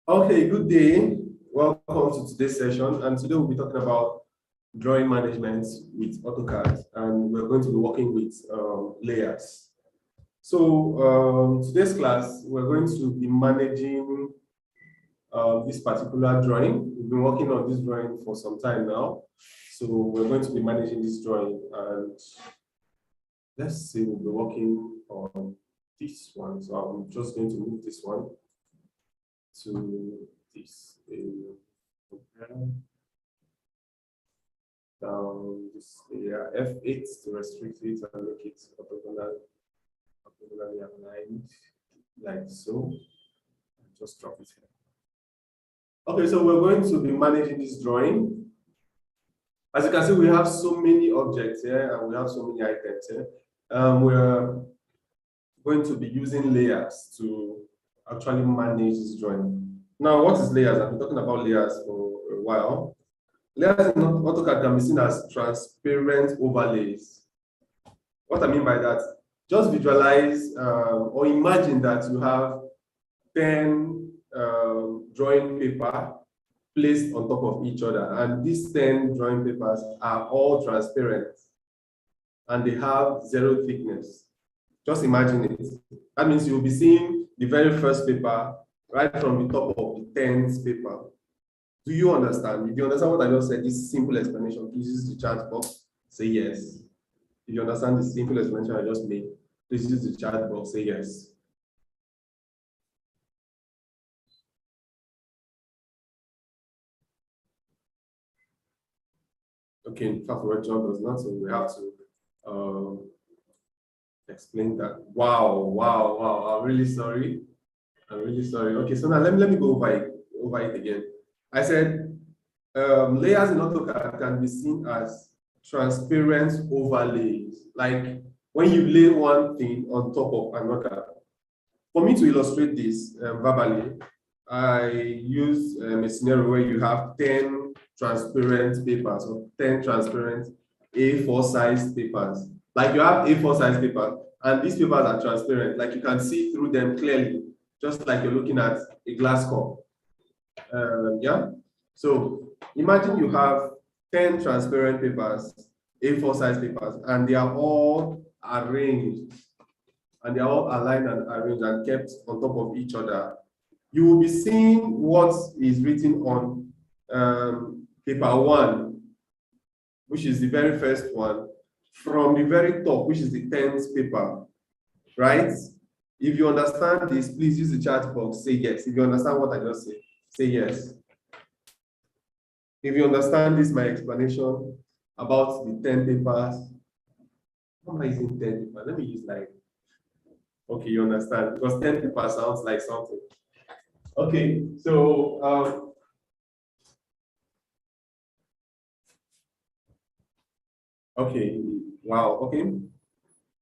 Okay, good day. Welcome to today's session. And today we'll be talking about drawing management with AutoCAD. And we're going to be working with layers. So today's class, we're going to be managing this particular drawing. We've been working on this drawing for some time now. So we're going to be managing this drawing. And let's see, we'll be working on this one. So I'm just going to move this one to this down this area F8 to restrict it and make it orthogonally aligned like so. Just drop it here. Okay, so we're going to be managing this drawing. As you can see, we have so many objects here and we have so many items here. We're going to be using layers to actually manage this drawing. Now, what is layers? I've been talking about layers for a while. Layers in AutoCAD can be seen as transparent overlays. What I mean by that, just visualize or imagine that you have 10 drawing paper placed on top of each other, and these 10 drawing papers are all transparent and they have 0 thickness. Just imagine it. That means you'll be seeing the very first paper right from the top of the 10th paper. Do you understand? If you understand what I just said, this simple explanation, please use the chat box, say yes. If you understand the simple explanation I just made, please use the chat box, say yes. Okay, in fact, John does not, so we have to explain that. Wow. I'm really sorry. Okay, so now let me go over it again. I said layers in AutoCAD can be seen as transparent overlays, like when you lay one thing on top of another. For me to illustrate this verbally, I use a scenario where you have 10 transparent papers or 10 transparent A4 size papers. Like you have A4 size paper, and these papers are transparent, like you can see through them clearly, just like you're looking at a glass cup. Yeah. So imagine you have 10 transparent papers, A4 size papers, and they are all arranged, and they are all aligned and arranged and kept on top of each other. You will be seeing what is written on paper 1, which is the very first one, from the very top, which is the 10th paper, right? If you understand this, please use the chat box, say yes. If you understand what I just said, say yes. If you understand this, my explanation about the 10 papers, how am I using 10 papers? Let me use like, okay, you understand, because 10 papers sounds like something. Okay, so okay, wow, okay,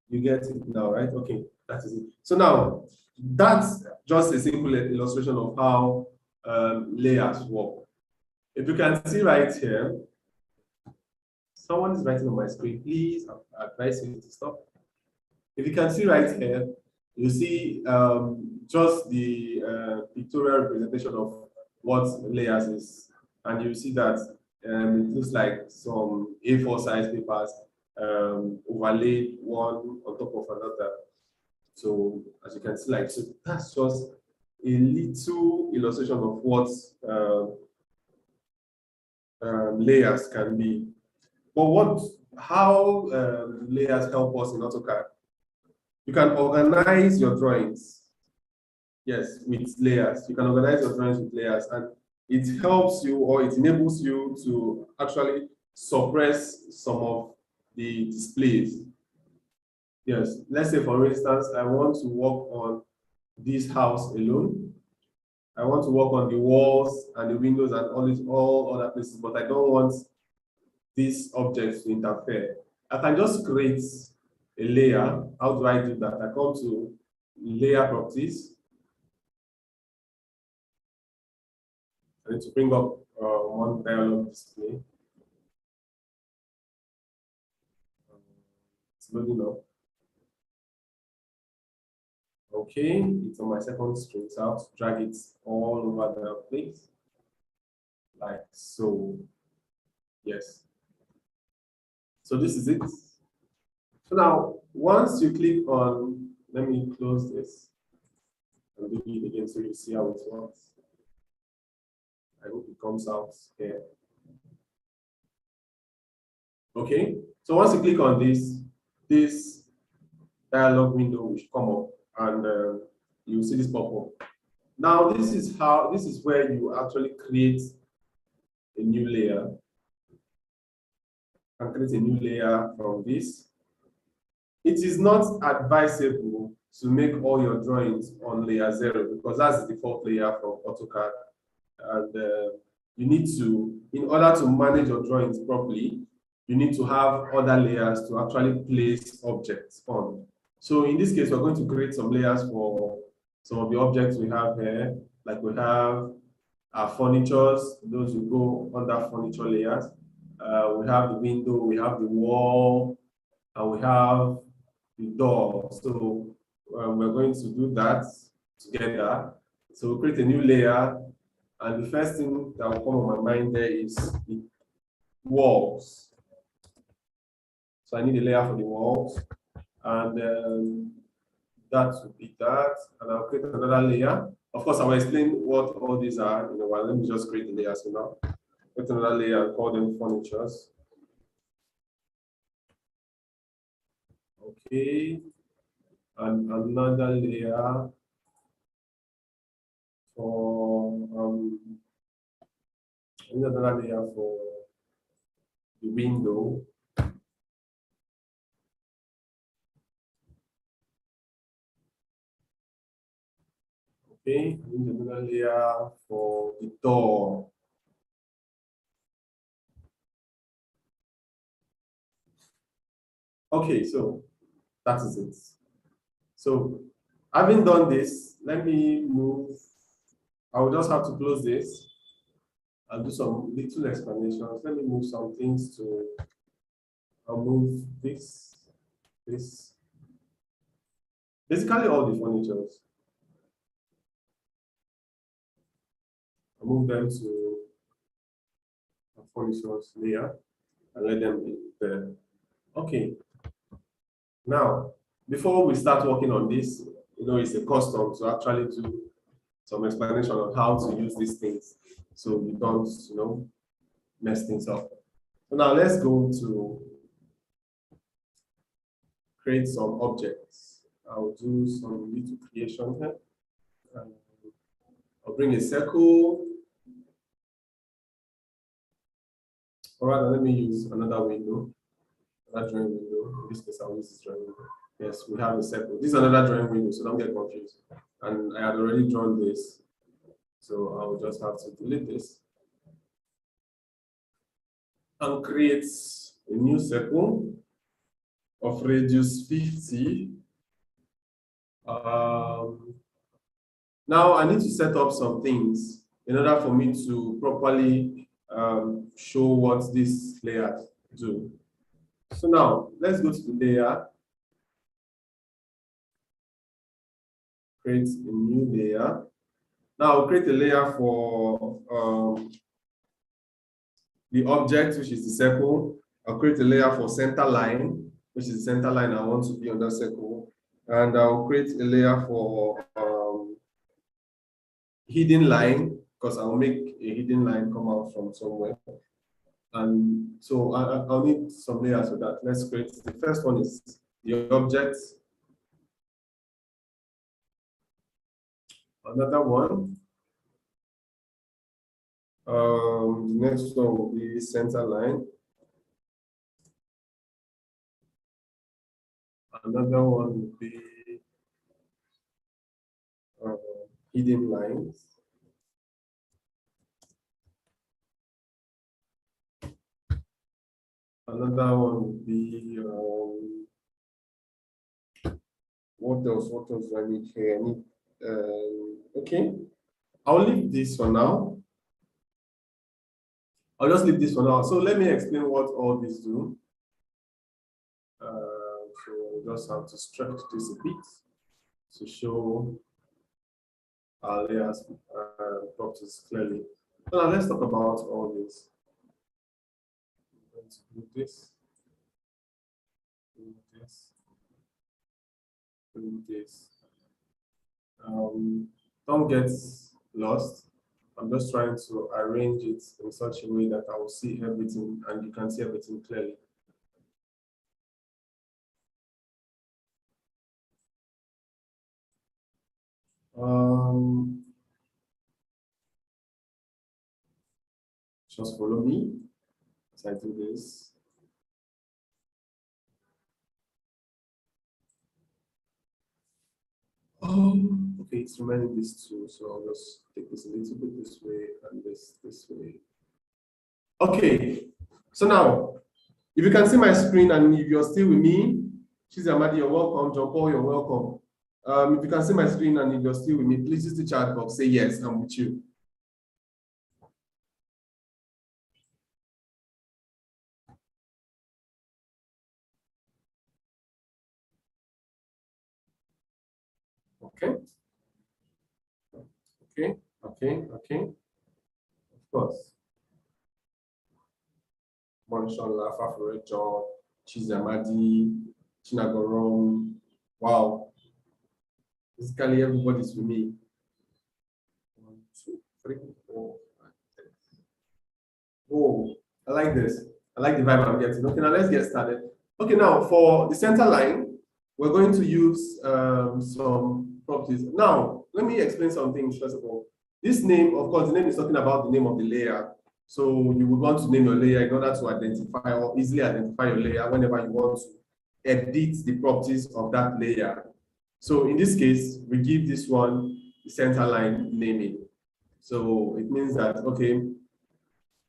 you get it now, right? Okay, that is it. So now, that's just a simple illustration of how layers work. If you can see right here, someone is writing on my screen, please, I advise you to stop. If you can see right here, you see just the pictorial representation of what layers is. And you see that it looks like some A4 size papers overlaid one on top of another. So as you can see, like, so that's just a little illustration of what layers can be. But how layers help us in AutoCAD? You can organize your drawings, yes, with layers. You can organize your drawings with layers, and it helps you, or it enables you to actually suppress some of the displays. Yes, let's say for instance, I want to work on this house alone. I want to work on the walls and the windows and all other places, but I don't want these objects to interfere. I can just create a layer. How do I do that? I come to layer properties. I need to bring up one dialog display. It's loading up. Okay, it's on my second screen, so I have to drag it all over the place, like so. Yes. So this is it. So now, once you click on, let me close this and do it again so you see how it works. I hope it comes out here. Okay, so once you click on this, this dialog window will come up and you will see this pop up. Now, this is where you actually create a new layer. And create a new layer from this. It is not advisable to make all your drawings on layer 0 because that's the default layer from Autocad. And you need to, in order to manage your drawings properly, you need to have other layers to actually place objects on. So in this case, we're going to create some layers for some of the objects we have here. Like we have our furnitures, those will go under furniture layers. We have the window, we have the wall, and we have the door. So we're going to do that together. So we'll create a new layer. And the first thing that will come on my mind there is the walls. So I need a layer for the walls. And that would be that. And I'll create another layer. Of course, I will explain what all these are in a while. Let me just create the layers for now. Create another layer and call them furnitures. Okay. And another layer for another layer for the window. Okay, another layer for the door. Okay, so that is it. So having done this, let me move. I will just have to close this and do some little explanations. Let me move some things to, I'll move this. Basically all the furnitures. I'll move them to a furnitures layer and let them be there. Okay. Now, before we start working on this, it's a custom to actually do some explanation on how to use these things so you don't, mess things up. So now let's go to create some objects. I'll do some little creation here. I'll bring a circle. All right, let me use another window, another drawing window. In this case, I'll use this drawing window. Yes, we have a circle. This is another drawing window, so don't get confused. And I had already drawn this, so I'll just have to delete this and create a new circle of radius 50. Now I need to set up some things in order for me to properly show what this layer do. So now let's go to the layer, create a new layer. Now I'll create a layer for the object, which is the circle. I'll create a layer for center line, which is the center line I want to be on that circle. And I'll create a layer for hidden line, because I'll make a hidden line come out from somewhere. And so I'll need some layers for that. Let's create, the first one is the object. Another one. The next one will be center line. Another one will be hidden lines. Another one would be what else do I need here? I need okay. I'll leave this for now. I'll just leave this for now. So let me explain what all these do. So we'll just have to stretch this a bit to show our layers properties clearly. So now let's talk about all this. I'm going to do this, do this, do this. Don't get lost. I'm just trying to arrange it in such a way that I will see everything and you can see everything clearly. Just follow me as I do this. Okay, it's remaining these two, so I'll just take this a little bit this way and this way. Okay, so now, if you can see my screen and if you're still with me, Chizamadi, you're welcome. John Paul, you're welcome. If you can see my screen and if you're still with me, please use the chat box. Say yes, I'm with you. Okay. Okay. Okay. Okay. Of course. Monishon, Fafure, John, Chizamadi, Chinagorom. Wow. Basically, everybody's with me. 1, 2, 3, 4, 5, 6. Oh, I like this. I like the vibe I'm getting. Okay, now let's get started. Okay, now for the center line, we're going to use some properties. Now, let me explain some things first of all. This name, of course, the name is talking about the name of the layer. So you would want to name your layer in order to identify or easily identify your layer whenever you want to edit the properties of that layer. So in this case, we give this one the center line naming. So it means that, okay,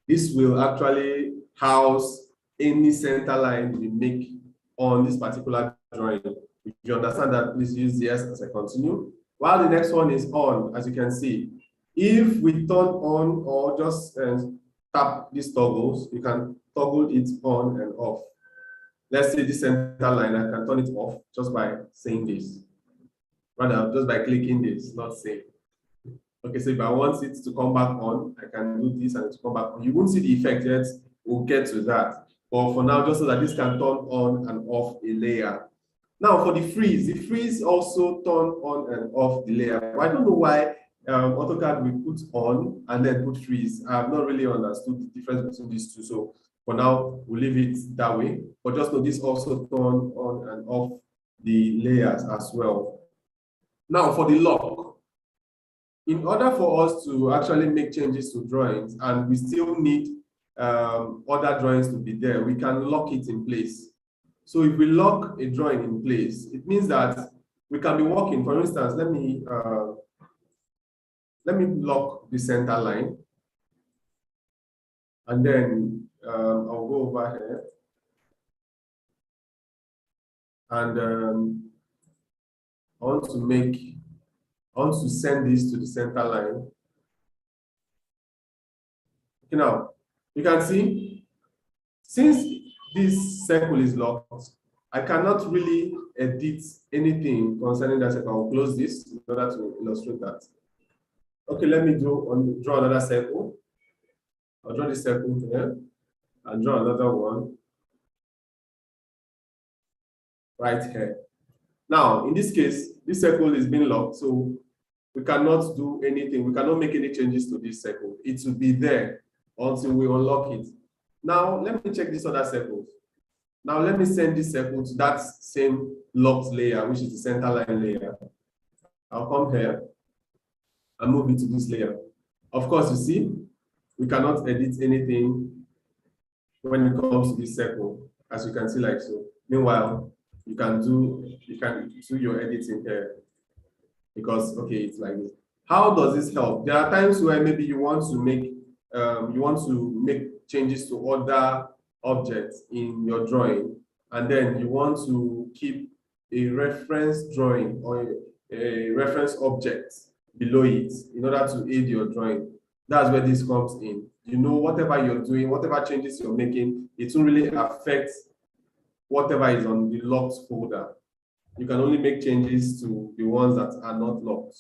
this will actually house any center line we make on this particular drawing. If you understand that, please use yes as I continue. While the next one is on, as you can see, if we turn on or just tap these toggles, you can toggle it on and off. Let's say this center line, I can turn it off just by saying this. Rather, just by clicking this, not saying. Okay, so if I want it to come back on, I can do this and it will come back on. You won't see the effect yet. We'll get to that. But for now, just so that this can turn on and off a layer. Now for the freeze also turn on and off the layer. But I don't know why AutoCAD will put on and then put freeze. I have not really understood the difference between these two. So for now, we'll leave it that way. But just know this also turn on and off the layers as well. Now for the lock. In order for us to actually make changes to drawings and we still need other drawings to be there, we can lock it in place. So if we lock a drawing in place, it means that we can be working. For instance, let me lock the center line, and then I'll go over here, and I want to send this to the center line. Okay, now you can see, since this circle is locked, I cannot really edit anything concerning that circle. I'll close this in order to illustrate that. Okay, let me draw another circle. I'll draw this circle here and draw another one right here. Now, in this case, this circle is being locked, so we cannot do anything. We cannot make any changes to this circle. It will be there until we unlock it. Now, let me check this other circle. Now, let me send this circle to that same locked layer, which is the center line layer. I'll come here and move it to this layer. Of course, you see, we cannot edit anything when it comes to this circle, as you can see like so. Meanwhile, you can do your editing here because, okay, it's like this. How does this help? There are times where maybe you want to make changes to other objects in your drawing, and then you want to keep a reference drawing or a reference object below it in order to aid your drawing. That's where this comes in. You know, whatever you're doing, whatever changes you're making, it won't really affect whatever is on the locked folder. you can only make changes to the ones that are not locked.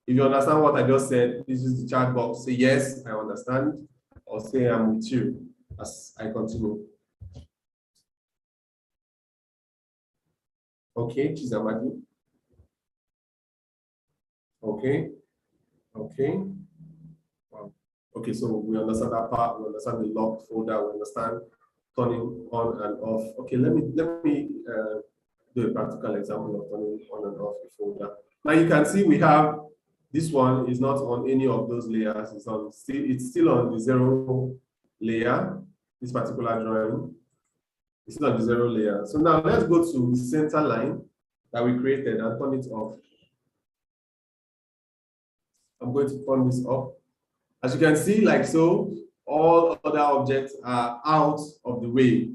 If you understand what I just said, this is the chat box. Say yes, I understand, or say I'm with you as I continue. Okay, Chizamadi. Okay, okay. Wow. Okay, so we understand that part. We understand the locked folder. We understand turning on and off. Okay, let me do a practical example of turning on and off the folder. Now you can see we have this one is not on any of those layers. It's still on the 0 layer. This particular drawing, it's still on the 0 layer. So now let's go to the center line that we created and turn it off. I'm going to turn this off. As you can see, like so, all other objects are out of the way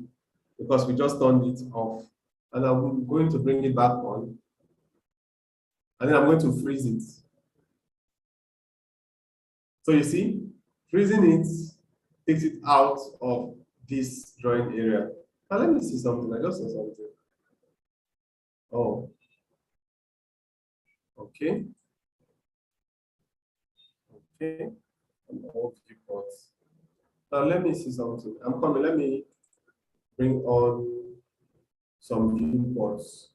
because we just turned it off. And I'm going to bring it back on. And then I'm going to freeze it. So you see, freezing it takes it out of this drawing area. Now let me see something. I just saw something. Oh. Okay. Okay. And all viewports. Now let me see something. I'm coming. Let me bring on some viewports.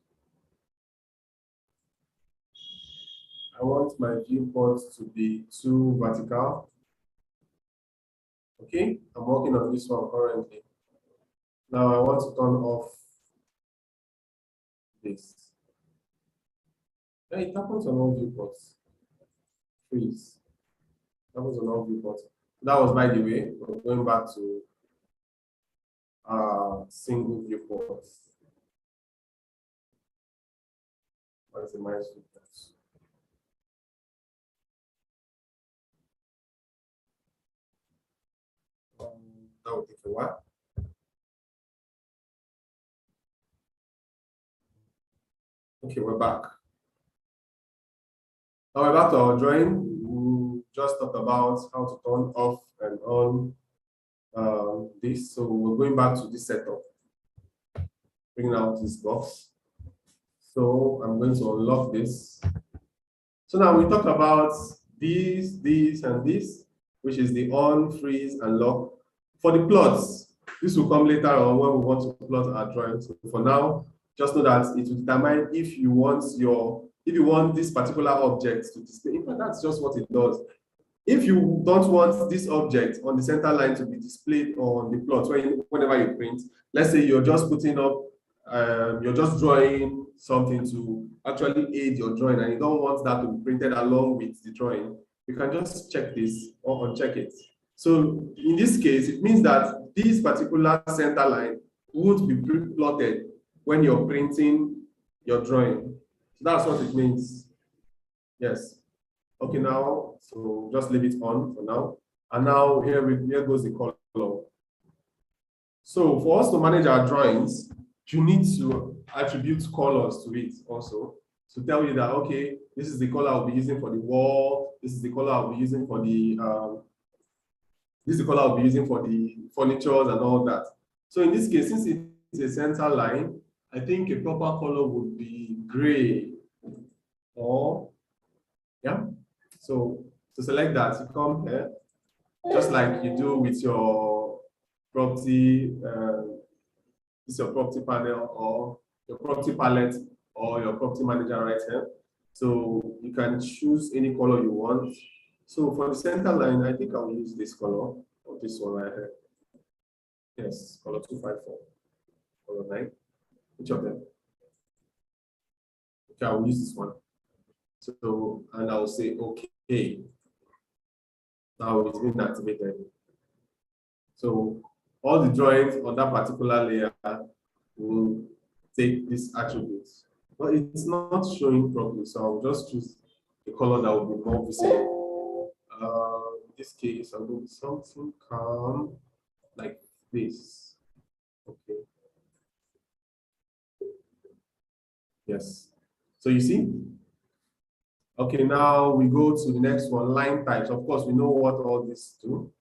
I want my viewports to be 2 vertical. Okay, I'm working on this one currently. Now I want to turn off this. Yeah, it happens on all viewports. Freeze. It happens on all viewports. That was by the way. We're going back to single viewports. What is the minus viewports? That will take a while. Okay, we're back. Now we're back to our drawing. We just talked about how to turn off and on this. So we're going back to this setup. Bringing out this box. So I'm going to unlock this. So now we talked about this, and this, which is the on, freeze, and lock. For the plots, this will come later on when we want to plot our drawing. So for now, just know that it will determine if you want this particular object to display. In fact, that's just what it does. If you don't want this object on the center line to be displayed on the plot whenever you print, let's say you're just putting up, you're just drawing something to actually aid your drawing and you don't want that to be printed along with the drawing, you can just check this or uncheck it. So in this case, it means that this particular center line would be plotted when you're printing your drawing. So that's what it means. Yes. Okay, now, so just leave it on for now. And now here goes the color. So for us to manage our drawings, you need to attribute colors to it also to tell you that, okay, this is the color I'll be using for the wall. This is the color I'll be using for the furnitures and all that. So in this case, since it's a center line, I think a proper color would be gray or, yeah. So to select that, you come here, just like you do with your property, this is your property panel or your property palette or your property manager right here. So you can choose any color you want. So for the center line, I think I'll use this color or this one right here. Yes, color 254, color 9. Which of them? Okay, I'll use this one. So, and I'll say, okay. Now it's been activated. So all the drawings on that particular layer will take this attribute. But it's not showing properly, so I'll just choose the color that will be more visible. In this case, I'll do something calm like this. Okay. Yes. So you see? Okay, now we go to the next one, line types. Of course, we know what all this do.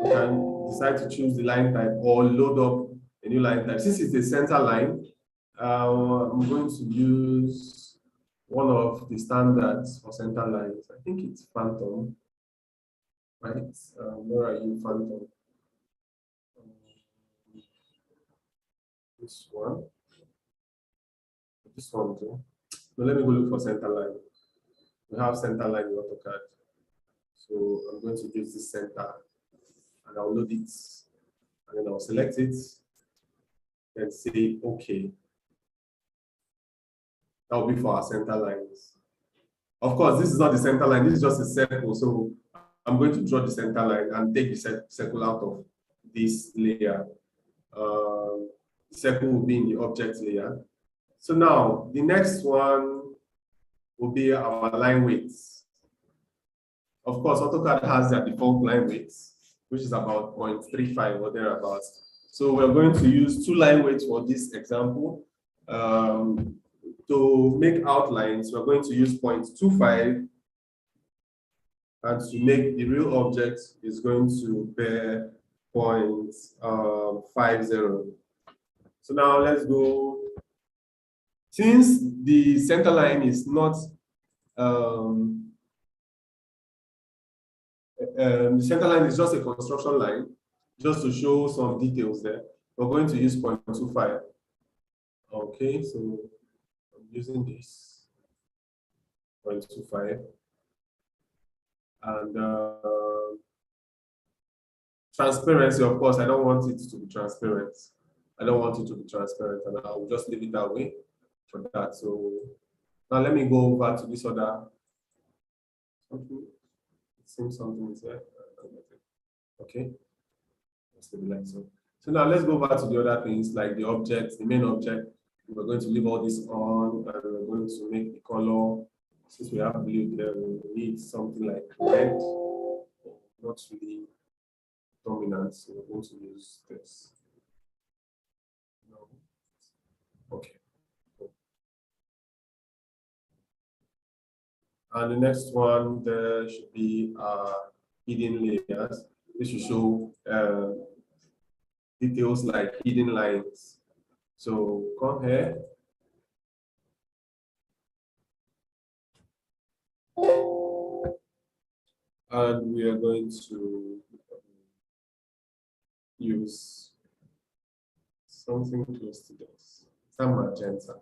You can decide to choose the line type or load up a new line type. Since it's a center line, I'm going to use one of the standards for center lines. I think it's Phantom, right? Where are you, Phantom? This one. This one too. So let me go look for center line. We have center line in AutoCAD. So I'm going to use this center and I'll load it and then I'll select it and say OK. That will be for our center lines. Of course, this is not the center line, this is just a circle. So I'm going to draw the center line and take the circle out of this layer. Circle will be in the object layer. So now the next one will be our line weights. Of course, AutoCAD has their default line weights, which is about 0.35 or thereabouts. So we're going to use 2 line weights for this example. To make outlines, we're going to use 0.25, and to make the real object is going to bear 0.50. So now let's go. Since the center line is not the center line is just a construction line, just to show some details there, we're going to use 0.25. Okay, so I'm using this 0.25. And transparency, of course, I don't want it to be transparent. I don't want it to be transparent, and I'll just leave it that way for that. So now let me go over to this other something. It seems something is there. Okay. Let's leave it like so. So now let's go back to the other things like the object, the main object. We're going to leave all this on, and we're going to make the color. Since we have blue there, we need something like red, not really dominant, so we're going to use this. No. Okay. And the next one, there should be hidden layers. This should show details like hidden lines. So come here. And we are going to use something close to this, some magenta.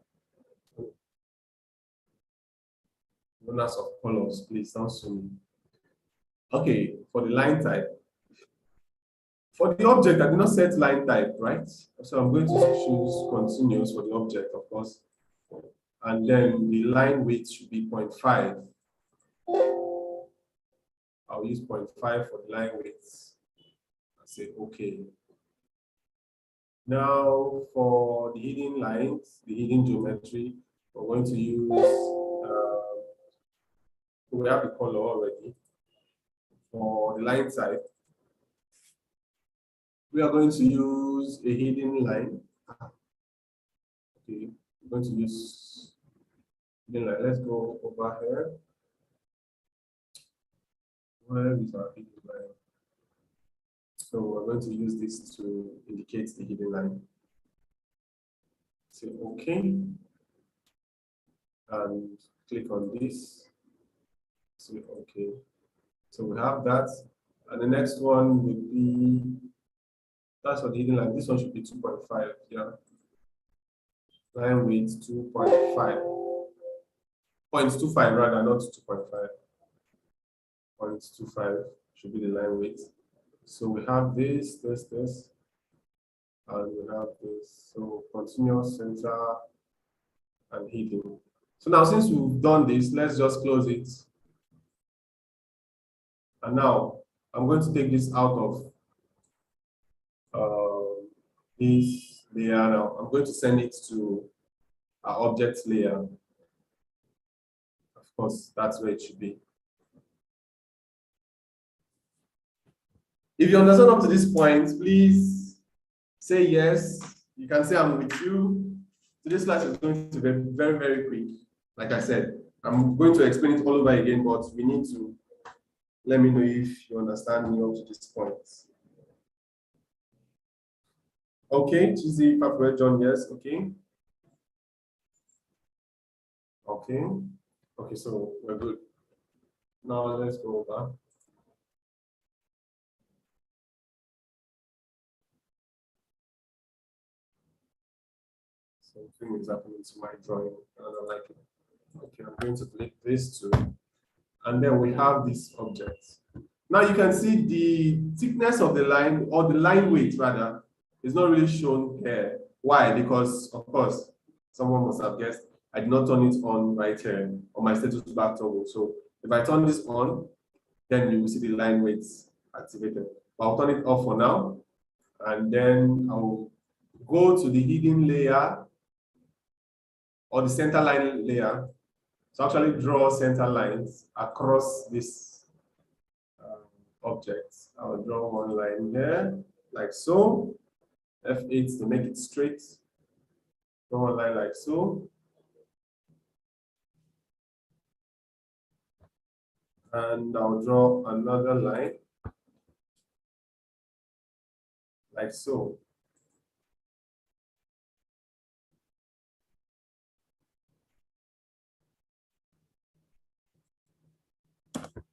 Owners of colors, please don't sue me. Okay, for the line type. For the object, I did not set line type, right? So I'm going to choose continuous for the object, of course. And then the line weight should be 0.5. I'll use 0.5 for the line weight. I say OK. Now for the hidden lines, the hidden geometry, we're going to use, we have the color already. For the line type, we are going to use a hidden line. Okay, we're going to use hidden line. Let's go over here. Where is our hidden line? So we're going to use this to indicate the hidden line. Say OK. And click on this. Say OK. So we have that. And the next one would be, that's for the hidden line. This one should be 2.5. Yeah. Line weight 2.5. 0.25 rather, not 2.5. 0.25 should be the line weight. So we have this, and we have this. So continuous, center, and hidden. So now since we've done this, let's just close it. And now I'm going to take this out of this layer now. I'm going to send it to our object layer. Of course, that's where it should be. If you understand up to this point, please say yes. You can say I'm with you. Today's class is going to be very, very quick. Like I said, I'm going to explain it all over again, but we need to let me know if you understand me up to this point. Okay, Chizzy, Papa, John, yes, okay. Okay. Okay, so we're good. Now let's go over. Something is happening to my drawing, and I don't like it. Okay, I'm going to click this too. And then we have this object. Now you can see the thickness of the line, or the line weight rather, is not really shown here. Why? Because, of course, someone must have guessed, I did not turn it on right here on my status bar toggle. So if I turn this on, then you will see the line weights activated. But I'll turn it off for now. And then I'll go to the hidden layer or the center line layer to actually draw center lines across this object. I'll draw one line here, like so. F8 to make it straight. Draw one line like so. And I'll draw another line like so.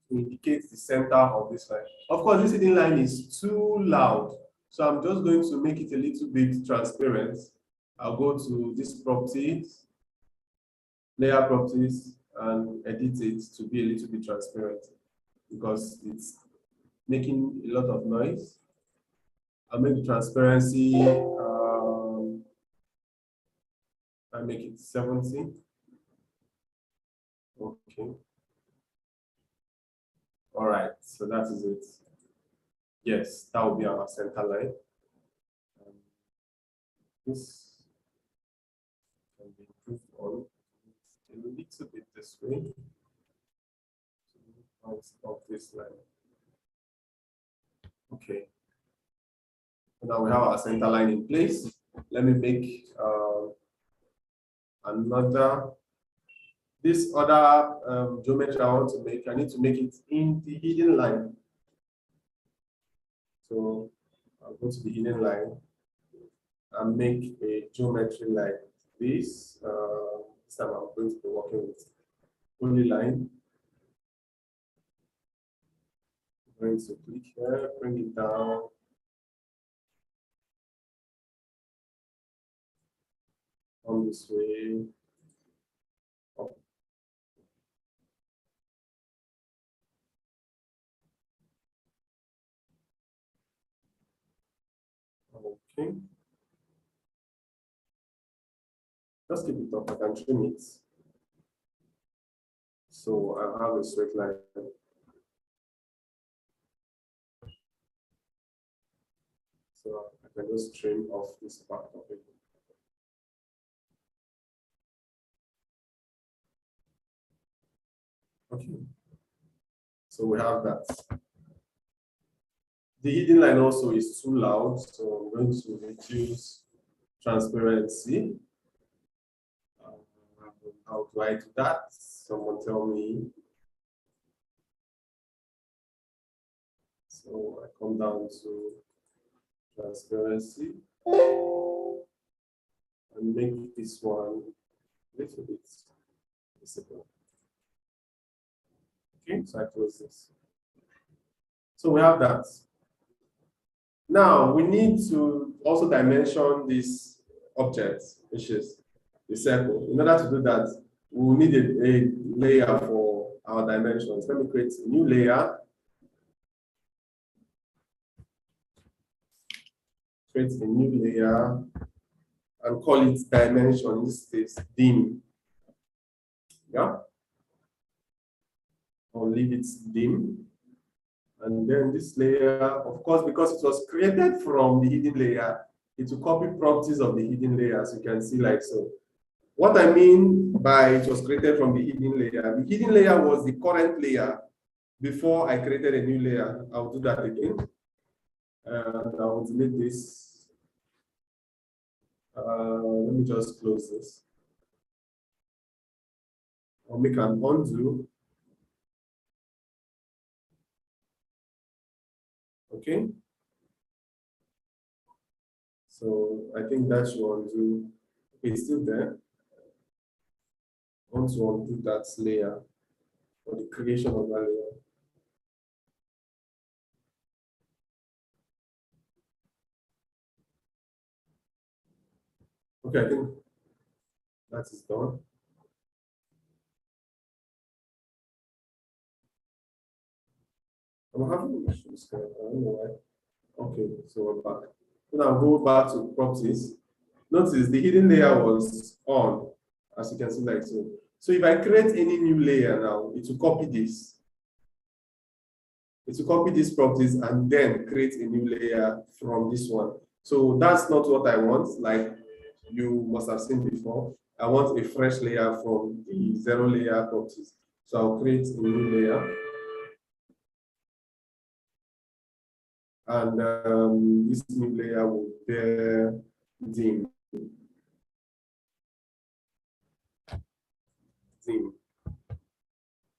To indicate the center of this line. Of course, this hidden line is too loud. So I'm just going to make it a little bit transparent. I'll go to this properties, layer properties, and edit it to be a little bit transparent because it's making a lot of noise. I'll make the transparency, I make it 70. Okay. All right, so that is it. Yes, that will be our center line. This can be improved on a little bit this way. Of this line. Okay. So now we have our center line in place. Let me make another. This other geometry I want to make, I need to make it in the hidden line. So I'll go to the hidden line and make a geometry like this. This time I'm going to be working with polyline. I'm going to click here, bring it down. On this way. Up. Okay. Just keep it up, I can trim it. So I have a straight line. So I can just trim off this part of it. Okay. So we have that. The hidden line also is too loud, so I'm going to reduce transparency. How do I do that? Someone tell me. So I come down to transparency and make this one a little bit visible. Okay, so I close this. So we have that. Now we need to also dimension this object, which is the circle. In order to do that, we will need a layer for our dimensions. Let me create a new layer. Create a new layer and call it dimension, in this case, dim. Yeah? Or leave it dim. And then this layer, of course, because it was created from the hidden layer, it will copy properties of the hidden layer, as you can see like so. What I mean by it was created from the hidden layer was the current layer before I created a new layer. I'll do that again. And I'll delete this. Let me just close this. I'll make an undo. Okay. So I think that should undo. It's still there. I want to undo that layer or the creation of that layer. Okay, I think that is done. I'm having issues. I don't know why. Okay, so we're back. So now go back to properties. Notice the hidden layer was on, as you can see like so. So if I create any new layer now, it will copy this. It will copy these properties and then create a new layer from this one. So that's not what I want, like you must have seen before. I want a fresh layer from the zero layer properties. So I'll create a new layer. And this new layer will bear dim.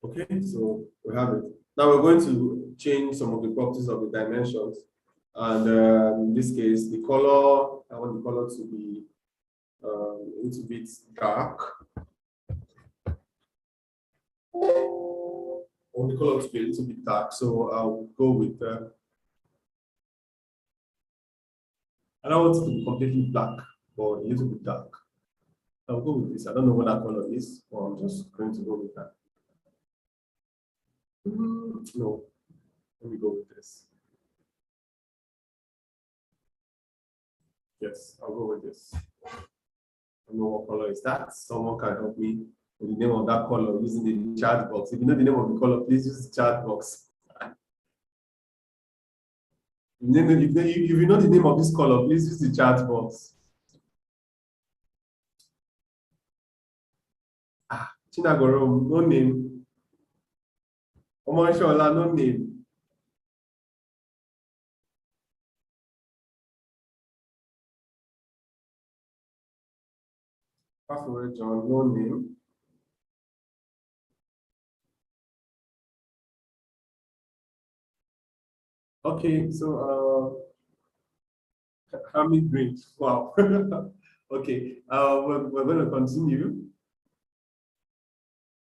Okay, so we have it. Now we're going to change some of the properties of the dimensions. And in this case, the color, I want the color to be a little bit dark. I want the color to be a little bit dark, so I'll go with I don't want it to be completely black, but a little bit dark. I'll go with this. I don't know what that color is, but I'm just going to go with that. No, let me go with this. Yes, I'll go with this. I don't know what color is that. Someone can help me with the name of that color using the chat box. If you know the name of the color, please use the chat box. If you know the name of this color, please use the chat box. Ah, Chinagoro, no name. Omoishola, no name. Password John, no name. Okay, so Hamid Green. Wow. Okay, we're going to continue.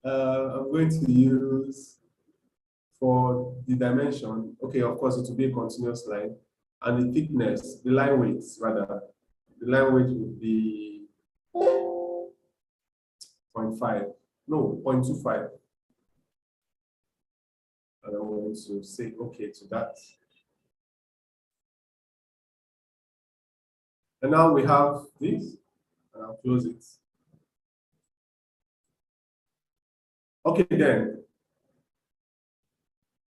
I'm going to use for the dimension. Okay, of course, it will be a continuous line. And the thickness, the line weight, rather, the line weight would be 0.5. No, 0.25. And I'm going to say okay to that. And now we have this, and I'll close it. Okay, then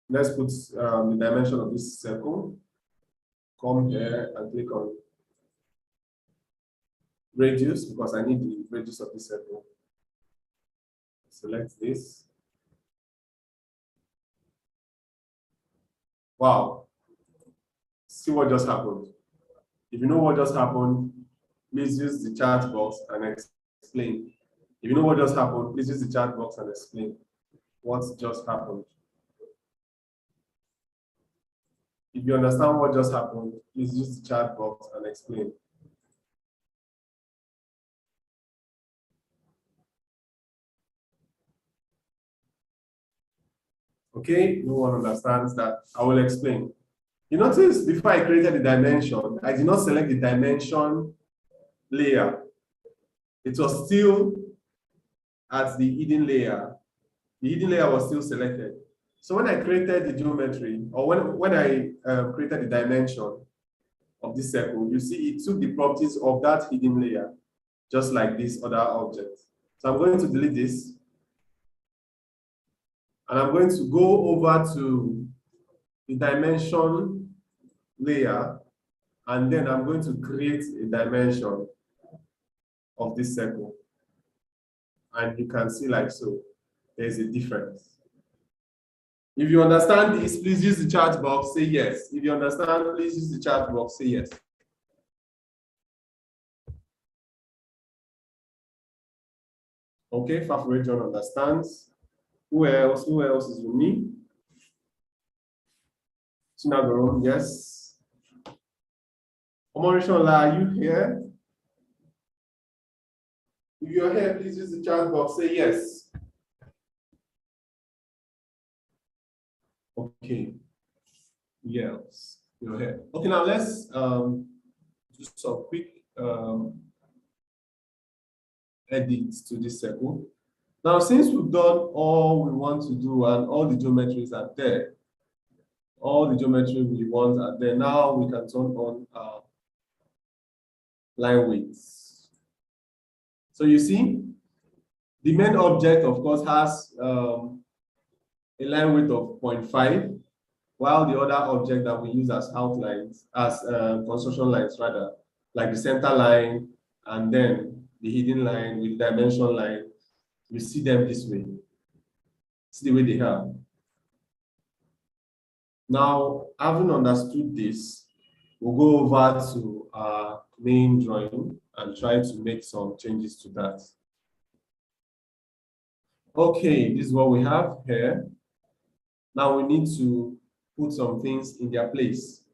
let's put the dimension of this circle. Come here and click on radius because I need the radius of this circle. Select this. Wow. See what just happened. If you know what just happened, please use the chat box and explain. If you know what just happened, please use the chat box and explain what just happened. If you understand what just happened, please use the chat box and explain. Okay, no one understands that. I will explain. You notice before I created the dimension, I did not select the dimension layer. It was still at the hidden layer. The hidden layer was still selected. So when I created the geometry, or when I created the dimension of this circle, you see it took the properties of that hidden layer, just like this other object. So I'm going to delete this. And I'm going to go over to the dimension layer, and then I'm going to create a dimension of this circle. And you can see like so, there's a difference. If you understand this, please use the chat box, say yes. If you understand, please use the chat box, say yes. Okay, Fafure John understands. Who else? Who else is with me? Chinagoron, yes. Omorishola, are you here? If you're here, please use the chat box. Say yes. Okay. Yes, you're here. Okay, now let's do some quick edits to this circle. Now, since we've done all we want to do and all the geometries are there, all the geometry we want are there, now we can turn on line weights. So you see, the main object, of course, has a line weight of 0.5, while the other object that we use as outlines, as construction lines rather, like the center line and then the hidden line with the dimension line, you see them this way. See the way they are. Now, having understood this, we'll go over to our main drawing and try to make some changes to that. Okay, this is what we have here. Now we need to put some things in their place.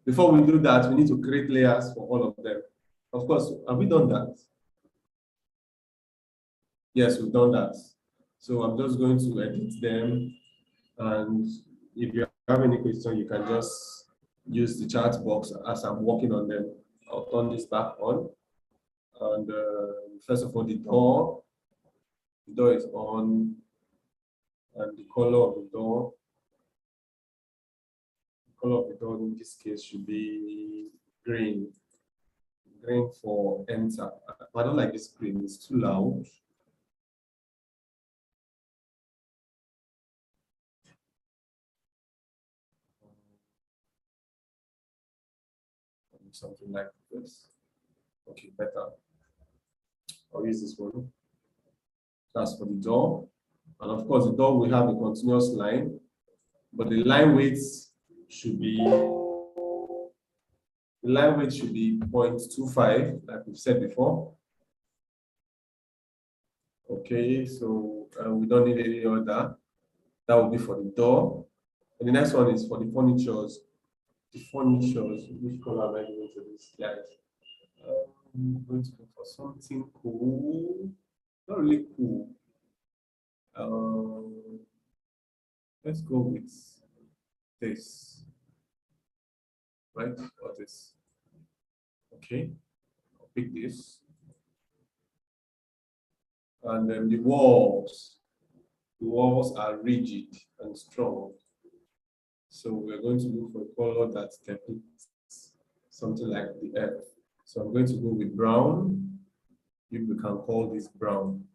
Before we do that, we need to create layers for all of them. Of course, have we done that? Yes, we've done that. So I'm just going to edit them. And if you have any question, you can just use the chat box as I'm working on them. I'll turn this back on. And first of all, the door is on. And the color of the door in this case should be green. Green for enter. I don't like this green, it's too loud. Something like this. Okay, better. I'll use this one. That's for the door. And of course, the door will have a continuous line, but the line weight should be 0.25, like we've said before. Okay, so we don't need any other. That will be for the door. And the next one is for the furnitures. Which color am I going to this? Yeah. I'm going to go for something cool. Not really cool. Let's go with this. Right? Or this. Okay. I'll pick this. And then the walls. The walls are rigid and strong. So we're going to look for a color that depicts something like the earth. So I'm going to go with brown. If we can call this brown.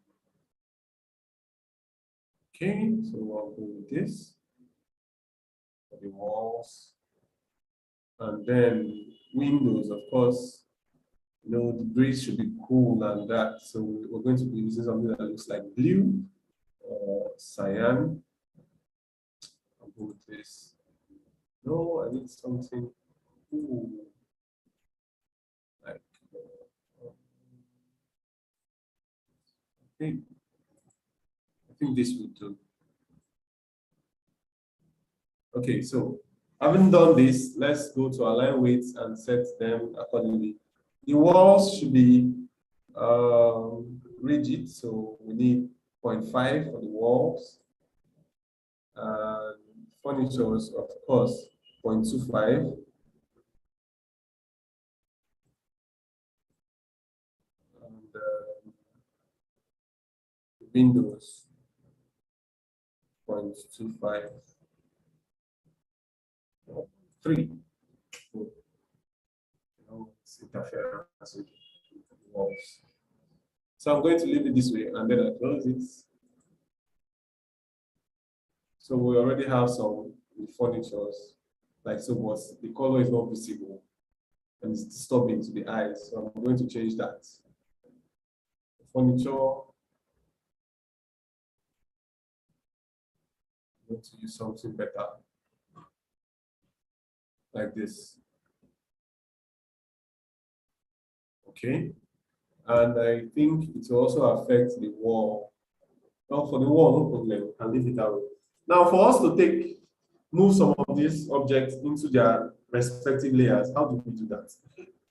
Okay, so I'll go with this for the walls. And then windows, of course, the breeze should be cool and that. So we're going to be using something that looks like blue or cyan. I'll go with this. No, I need something cool. Like, I think this would do. Okay, so having done this, let's go to align weights and set them accordingly. The walls should be rigid, so we need 0.5 for the walls. And furnitures, of course, 0.25. And windows, 0.25. 3. It's interference with the walls. So I'm going to leave it this way and then I close it. So we already have some furnitures like so, but the color is not visible and it's disturbing to the eyes. So I'm going to change that. The furniture, I'm going to use something better. Like this. Okay. And I think it will also affect the wall. Well, for the wall, no problem. We can leave it that way. Now, for us to move some of these objects into their respective layers, how do we do that?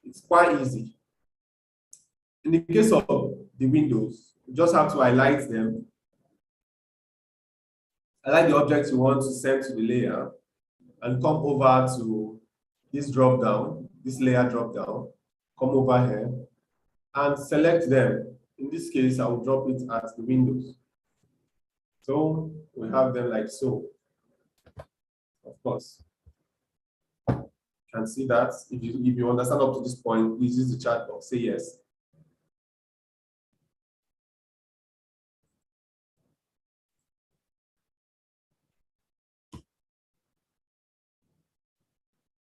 It's quite easy. In the case of the windows, you just have to highlight them. Highlight the objects you want to send to the layer and come over to this drop down, this layer drop down, come over here and select them. In this case, I will drop it at the windows. So we have them like so. Of course, you can see that. If you understand up to this point, please use the chat box, say yes.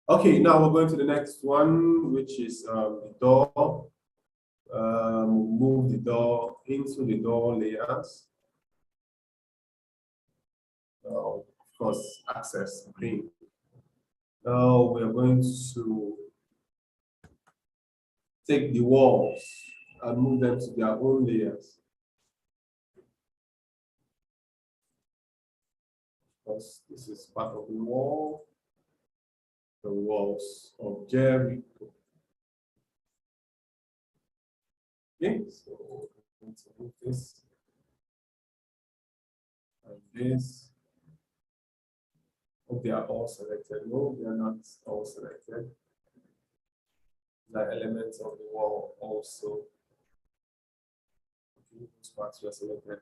Okay, now we're going to the next one, which is the door. Move the door into the door layers. Now, of course, access green. Now we're going to take the walls and move them to their own layers. Because this is part of the wall, the walls of Jericho. Okay, so let's move this and this. Hope they are all selected. No, they are not all selected. The elements of the wall also. Okay, those parts were selected.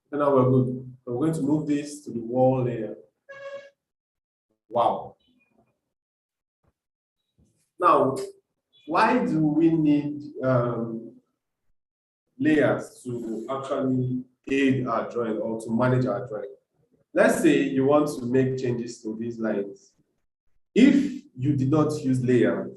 So now we're good. We're going to move this to the wall layer. Wow. Now, why do we need layers to actually aid our drawing or to manage our drawing? Let's say you want to make changes to these lines. If you did not use layer,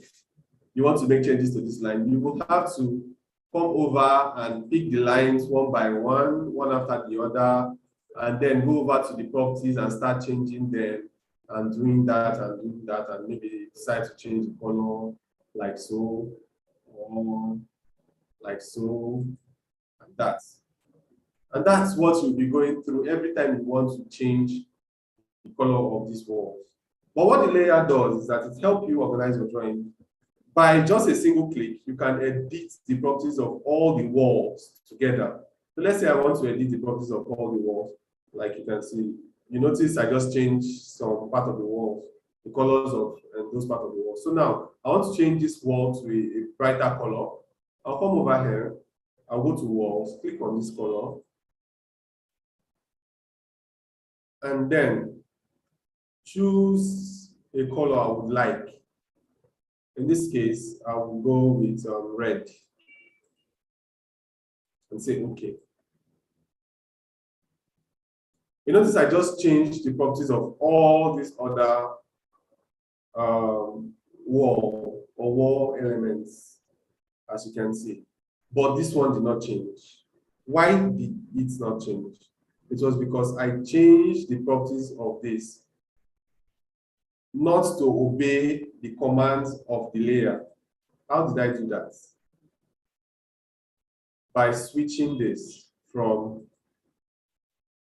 you want to make changes to this line, you will have to come over and pick the lines one by one, one after the other, and then go over to the properties and start changing them and doing that and maybe decide to change the color like so, or like so, and that. And that's what you'll be going through every time you want to change the color of these walls. But what the layer does is that it helps you organize your drawing. By just a single click, you can edit the properties of all the walls together. So let's say I want to edit the properties of all the walls, like you can see. You notice I just changed some part of the walls, the colors of those parts of the wall. So now I want to change this wall to a brighter color. I'll come over here, I'll go to walls, click on this color, and then choose a color I would like. In this case, I will go with red and say OK. You notice I just changed the properties of all these other wall elements, as you can see. But this one did not change. Why did it not change? It was because I changed the properties of this, not to obey the commands of the layer. How did I do that? By switching this from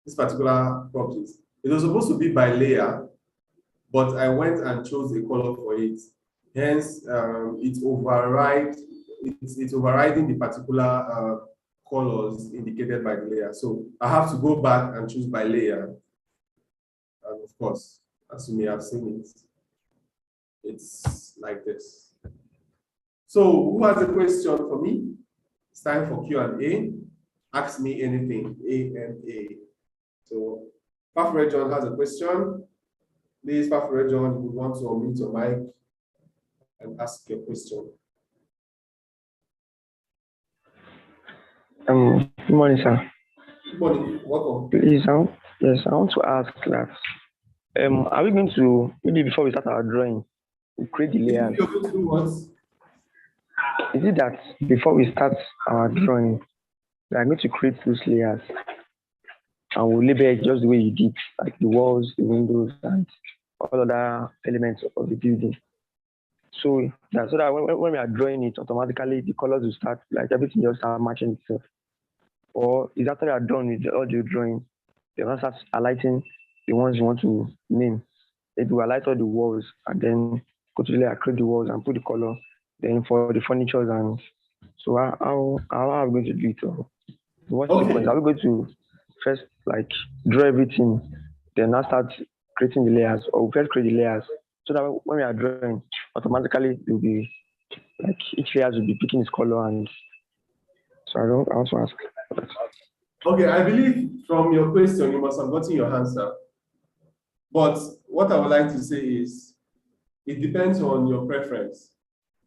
this particular properties. It was supposed to be by layer, but I went and chose a color for it. Hence, it's overriding the particular colors indicated by the layer. So I have to go back and choose by layer. And of course, as you may have seen it, it's like this. So who has a question for me? It's time for Q&A. Ask me anything, A. So Pafure John has a question. Please, Pafure John, if you want to unmute your mic and ask your question. Good morning, sir. Good morning. Welcome. Please, yes, I want to ask that. Are we going to, maybe before we start our drawing, we create the layers? You're going to do what? Is it that before we start our drawing, we are going to create those layers and we'll label it just the way you did, like the walls, the windows, and all other elements of the building? So that when we are drawing it, automatically the colors will start, like everything just start matching itself. Or is after you are done with all the drawing, you want to start highlighting the ones you want to name. It will highlight all the walls and then go to the layer, create the walls and put the color then for the furniture and so how are we going to do it? Or what's the sequence? Okay. Are we going to first like draw everything, then now start creating the layers, or we first create the layers so that when we are drawing, automatically it will be like each layers will be picking its color and so I want to ask. Okay, I believe from your question, you must have gotten your answer. But what I would like to say is, it depends on your preference.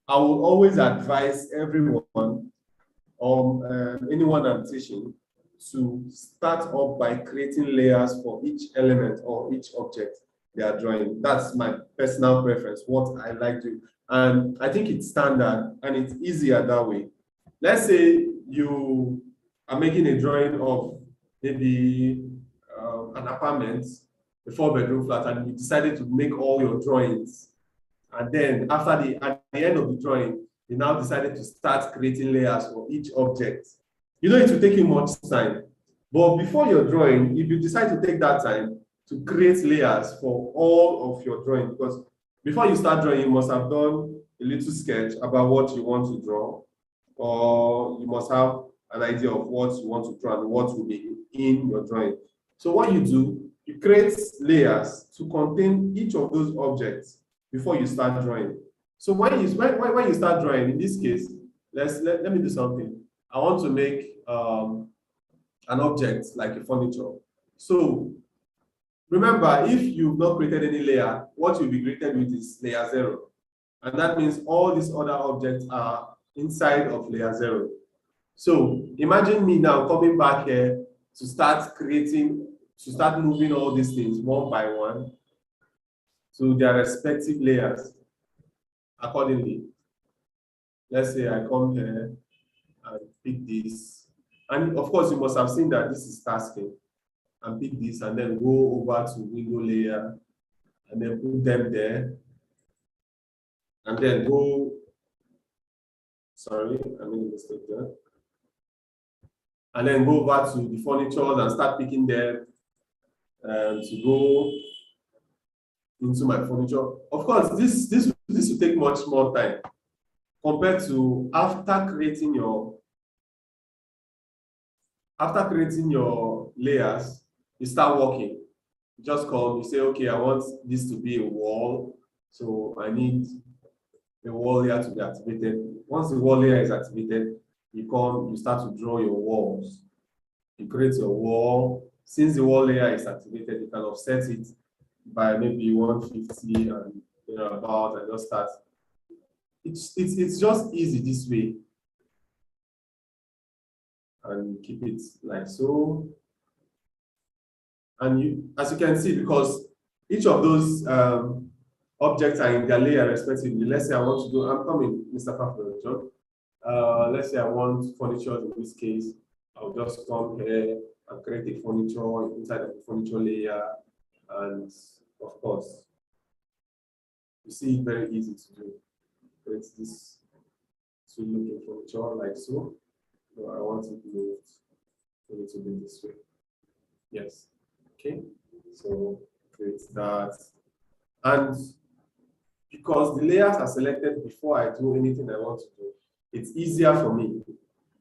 I will always advise everyone or anyone I'm teaching to start off by creating layers for each element or each object they are drawing. That's my personal preference, what I like to. And I think it's standard and it's easier that way. Let's say you are making a drawing of maybe an apartment, a 4-bedroom flat, and you decided to make all your drawings. And then at the end of the drawing, you now decided to start creating layers for each object. You know it will take you much time. But before your drawing, if you decide to take that time to create layers for all of your drawing, because before you start drawing, you must have done a little sketch about what you want to draw, or you must have an idea of what you want to draw and what will be in your drawing. So what you do, you create layers to contain each of those objects before you start drawing. So when you start drawing, in this case, let me do something. I want to make an object like a furniture. So remember, if you've not created any layer, what you'll be greeted with is layer 0. And that means all these other objects are inside of layer 0. So imagine me now coming back here to start moving all these things one by one to their respective layers accordingly. Let's say I come here and pick this. And of course, you must have seen that this is tasking. And pick this and then go over to window layer and then put them there. And then go, sorry, I made a mistake there. And then go over to the furniture and start picking them to go into my furniture. Of course, this will take much more time compared to after creating your layers, you start working. You just come, you say, okay, I want this to be a wall. So I need a wall layer to be activated. Once the wall layer is activated, you start to draw your walls. You create your wall. Since the wall layer is activated, you can offset it by maybe 150 and about and just start. It's just easy this way. And keep it like so. And as you can see, because each of those objects are in their layer respectively. Let's say I want to do, I'm coming, Mr. Paffer, let's say I want furniture in this case. I'll just come here and create a furniture inside of the furniture layer. And of course, you see it very easy to do. Create this to looking furniture like so. So I want it moved a little bit this way. Yes. Okay. So create that. And because the layers are selected before I do anything I want to do, it's easier for me.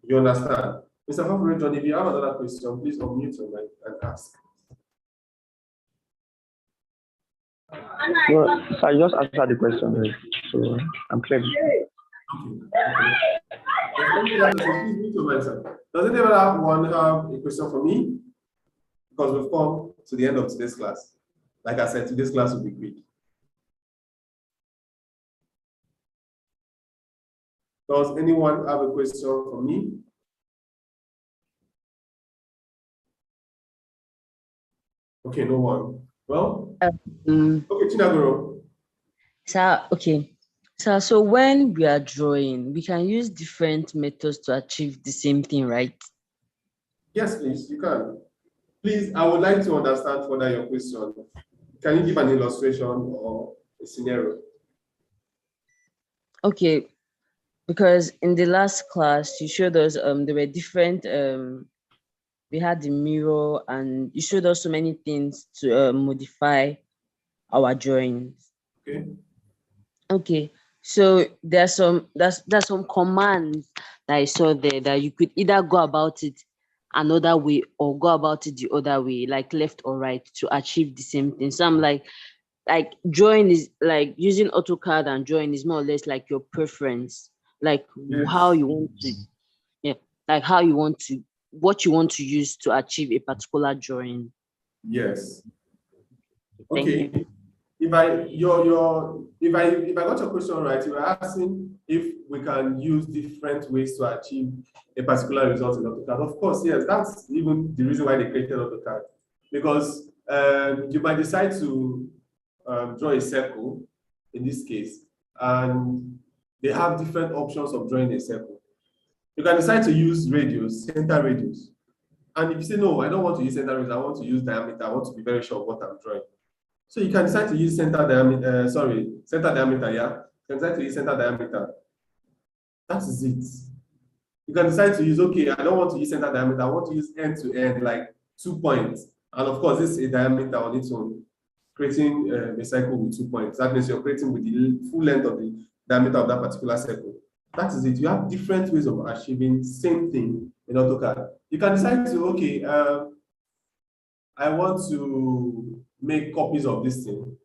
You understand? Mr. Favorite, if you have another question, please unmute your mic and ask. Well, so I just answered the question, right? So I'm clear. Does anyone have a question for me? Because we've come to the end of today's class. Like I said, today's class will be quick. Does anyone have a question for me? Okay, no one. Well, okay, Chinagoro. So, okay. So when we are drawing, we can use different methods to achieve the same thing, right? Yes, please, you can. Please, I would like to understand further your question. Can you give an illustration or a scenario? Okay, because in the last class, you showed us there were different, we had the mirror and you showed us so many things to modify our drawings. Okay. Okay, So there's some commands that I saw there that you could either go about it another way or go about it the other way, like left or right, to achieve the same thing. So I'm like drawing is like using AutoCAD, and drawing is more or less like your preference, like how Yes. you want to, yeah, like how you want to, what you want to use to achieve a particular drawing. Yes. Thank you. Okay. If I got your question right, you were asking if we can use different ways to achieve a particular result in AutoCAD. Of course, yes, that's even the reason why they created AutoCAD. Because you might decide to draw a circle in this case, and they have different options of drawing a circle. You can decide to use radius, center radius. And if you say, no, I don't want to use center radius, I want to use diameter, I want to be very sure of what I'm drawing. So you can decide to use center diameter, center diameter, yeah? You can decide to use center diameter. That is it. You can decide to use, okay, I don't want to use center diameter, I want to use end to end, like 2 points. And of course, this is a diameter on its own, creating a circle with 2 points. That means you're creating with the full length of the diameter of that particular circle. That is it. You have different ways of achieving same thing in AutoCAD. You can decide to, okay, I want to make copies of this thing.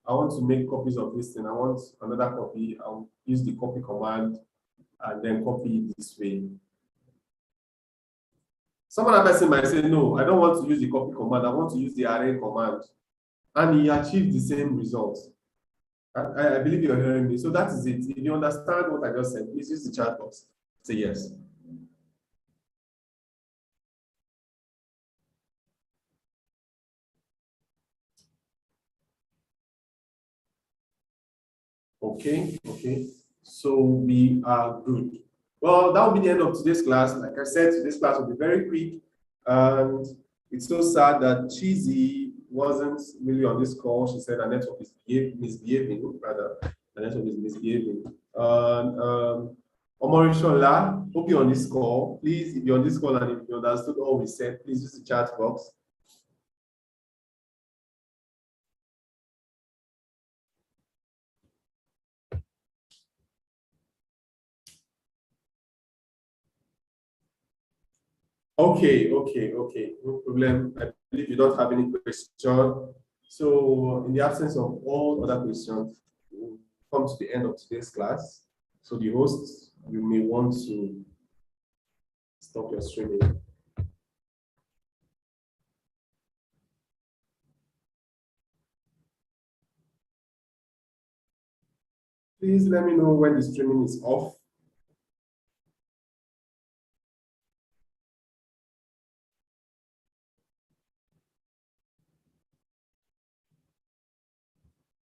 I want to make copies of this thing. I want another copy. I'll use the copy command and then copy it this way. Some other person might say, no, I don't want to use the copy command. I want to use the array command. And he achieved the same result. I believe you're hearing me. So that is it. If you understand what I just said, please use the chat box. Say yes. Okay, okay. So we are good. Well, that will be the end of today's class. Like I said, today's class will be very quick. And it's so sad that Cheesy wasn't really on this call. She said her network is misbehaving, rather. The network is misbehaving. And Omorishola, hope you're on this call. Please, if you're on this call and if you understood all we said, please use the chat box. Okay, okay, okay. No problem. I believe you don't have any question. So in the absence of all other questions, we'll come to the end of today's class. So the hosts, you may want to stop your streaming. Please let me know when the streaming is off.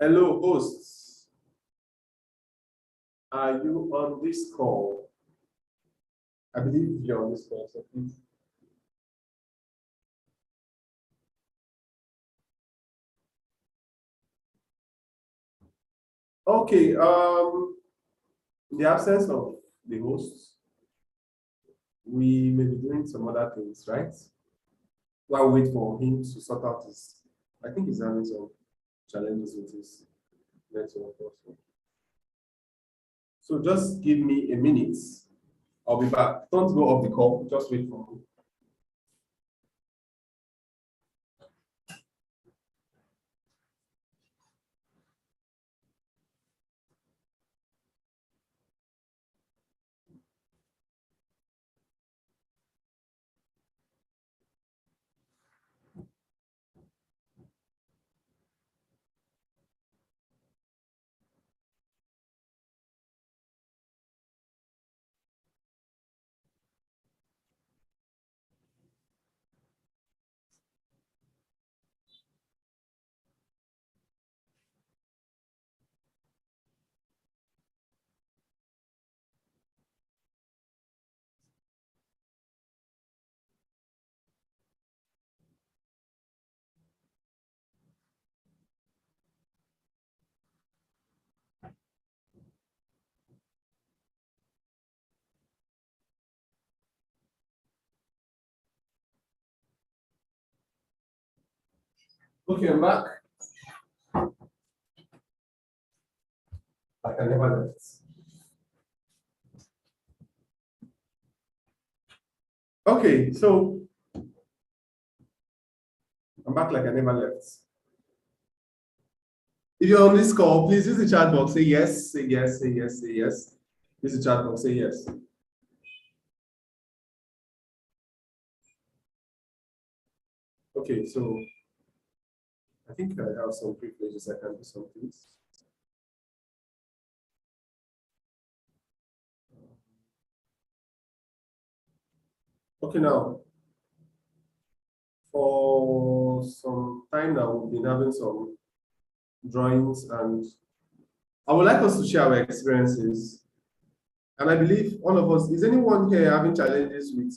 Hello, hosts. Are you on this call? I believe you're on this call, so please. Okay, in the absence of the hosts, we may be doing some other things, right? While we wait for him to sort out his, I think he's having some challenges with his network also. So just give me a minute. I'll be back. Don't go off the call, just wait for me. Okay, I'm back. Like I never left. Okay, so I'm back like I never left. If you're on this call, please use the chat box. Say yes, say yes, say yes, say yes. Use the chat box, say yes. Okay, so I think I have some privileges. I can do some things. Okay, now, for some time now, we've been having some drawings, and I would like us to share our experiences. And I believe all of us, is anyone here having challenges with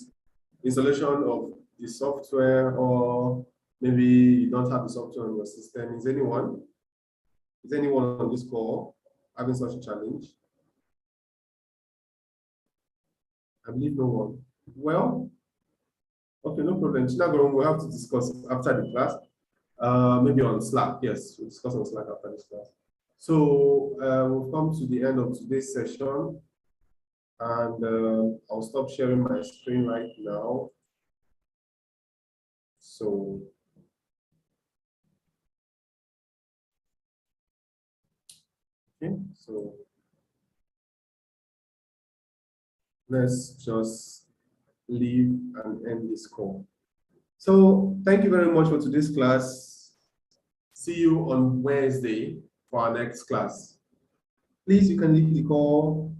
installation of the software, or maybe you don't have the software on your system? Is anyone on this call having such a challenge? I believe no one. Well, okay, no problem. We'll have to discuss after the class. Maybe on Slack. Yes, we'll discuss on Slack after this class. So we've come to the end of today's session, and I'll stop sharing my screen right now. So okay, so let's just leave and end this call. So thank you very much for today's class. See you on Wednesday for our next class. Please, you can leave the call